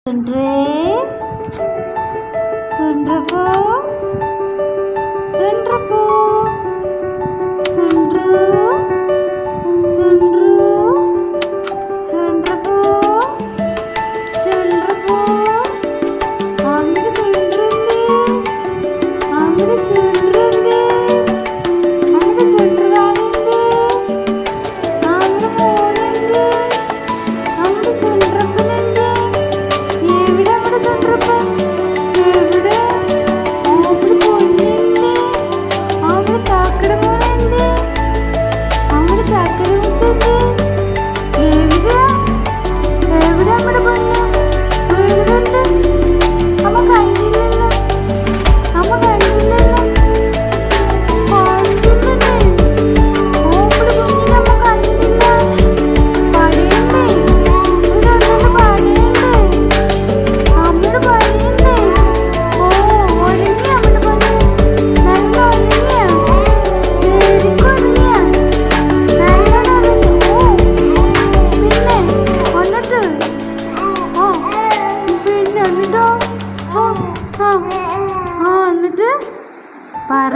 സുൻഡ്രേ സുൻഡ്രപ്പൂ സുൻഡ്രപ്പൂ സുൻഡ്രു സുൻഡ്രു സുൻഡ്രപ്പൂ സുൻഡ്രപ്പൂ അങ്ങോട്ട് സുൻഡ്രന്തേ അങ്ങോട്ട് സുൻഡ്രന്തേ അങ്ങോട്ട് സുൻഡ്രവാവന്തേ അങ്ങോട്ട് മോളന്തേ അങ്ങോട്ട് സുൻഡ്രപ്പനെന്തേ എവിടെ അങ്ങോട്ട് സുൻഡ്രപ്പൻ എവിടെ അങ്ങോട്ട് പൊന്നെന്തേ അങ്ങോട്ട് താക്കട മോളെന്തേ അങ്ങോട്ട് താക്കട മുത്തന്തേ എവിടെ എവിടെ അങ്ങോട്ട് പൊന്നു എവിടെ ഉണ്ട് അമ്മ കണ്ടില്ലല്ലോ അമ്മ കണ്ടില്ലല്ലോ കണ്ടില്ലേ ഓമ്പട് കുഞ്ഞിനെ അമ്മ കണ്ടില്ല പണിയണ്ടേ ഇവിടെ ഉണ്ടല്ലോ പണിയണ്ടേ അമ്മയുടെ പണിയണ്ടേ ഓ ഒരങ്ങിയ അമ്മയുടെ പണി നല്ല ഒരങ്ങിയ ശരിക്കും ഒരങ്ങിയ നല്ലോണം ഒരങ്ങി ഓ പിന്നെ വന്നിട്ട് ഓ പിന്നെ എന്നിട്ടോ ഓ ആ ആ എന്നിട്ട് പറ